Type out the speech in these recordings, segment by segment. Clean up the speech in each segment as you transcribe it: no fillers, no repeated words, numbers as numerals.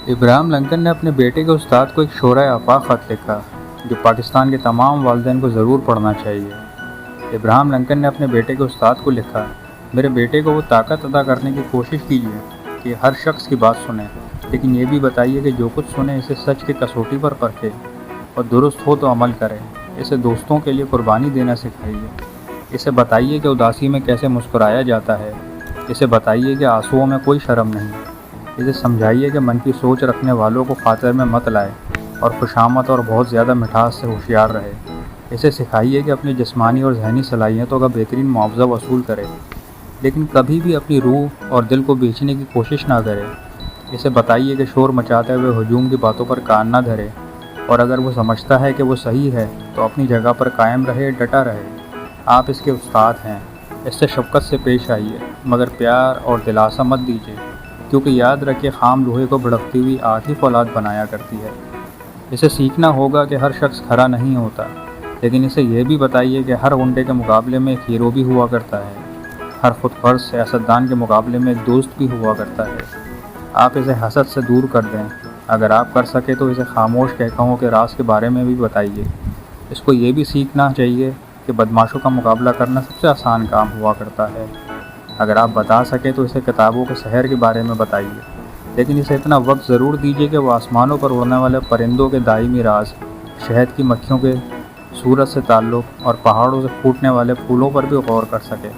ابراہیم لنکن نے اپنے بیٹے کے استاد کو ایک شورائے آفاق خط لکھا جو پاکستان کے تمام والدین کو ضرور پڑھنا چاہیے۔ ابراہیم لنکن نے اپنے بیٹے کے استاد کو لکھا، میرے بیٹے کو وہ طاقت عطا کرنے کی کوشش کیجیے کہ ہر شخص کی بات سنیں، لیکن یہ بھی بتائیے کہ جو کچھ سنیں اسے سچ کی کسوٹی پر پرکھے اور درست ہو تو عمل کرے۔ اسے دوستوں کے لیے قربانی دینا سکھائیے۔ اسے بتائیے کہ اداسی میں کیسے مسکرایا جاتا ہے۔ اسے بتائیے کہ آنسوؤں میں کوئی شرم نہیں۔ اسے سمجھائیے کہ منفی سوچ رکھنے والوں کو خاطر میں مت لائے اور خوشامد اور بہت زیادہ مٹھاس سے ہوشیار رہے۔ اسے سکھائیے کہ اپنی جسمانی اور ذہنی صلاحیتوں کا بہترین معاوضہ وصول کرے، لیکن کبھی بھی اپنی روح اور دل کو بیچنے کی کوشش نہ کرے۔ اسے بتائیے کہ شور مچاتے ہوئے ہجوم کی باتوں پر کان نہ دھرے، اور اگر وہ سمجھتا ہے کہ وہ صحیح ہے تو اپنی جگہ پر قائم رہے، ڈٹا رہے۔ آپ اس کے استاد ہیں، اس سے شفقت سے پیش آئیے، مگر پیار اور دلاسا مت دیجیے، کیونکہ یاد رکھیے خام لوہے کو بھڑکتی ہوئی آگ ہی فولاد بنایا کرتی ہے۔ اسے سیکھنا ہوگا کہ ہر شخص کھرا نہیں ہوتا، لیکن اسے یہ بھی بتائیے کہ ہر غنڈے کے مقابلے میں ایک ہیرو بھی ہوا کرتا ہے، ہر خود غرض سیاستدان کے مقابلے میں ایک دوست بھی ہوا کرتا ہے۔ آپ اسے حسد سے دور کر دیں، اگر آپ کر سکے تو اسے خاموش کہکہوں کے راز کے بارے میں بھی بتائیے۔ اس کو یہ بھی سیکھنا چاہیے کہ بدماشوں کا مقابلہ کرنا سب سے آسان کام ہوا کرتا ہے۔ اگر آپ بتا سکیں تو اسے کتابوں کے شہر کے بارے میں بتائیے، لیکن اسے اتنا وقت ضرور دیجیے کہ وہ آسمانوں پر اڑنے والے پرندوں کے دائمی راز، شہد کی مکھیوں کے سورج سے تعلق اور پہاڑوں سے پھوٹنے والے پھولوں پر بھی غور کر سکے۔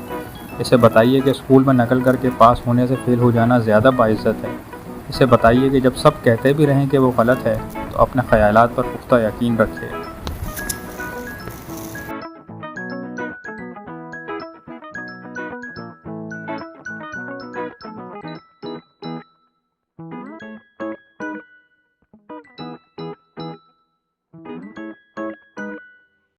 اسے بتائیے کہ اسکول میں نقل کر کے پاس ہونے سے فیل ہو جانا زیادہ باعزت ہے۔ اسے بتائیے کہ جب سب کہتے بھی رہیں کہ وہ غلط ہے تو اپنے خیالات پر پختہ یقین رکھے۔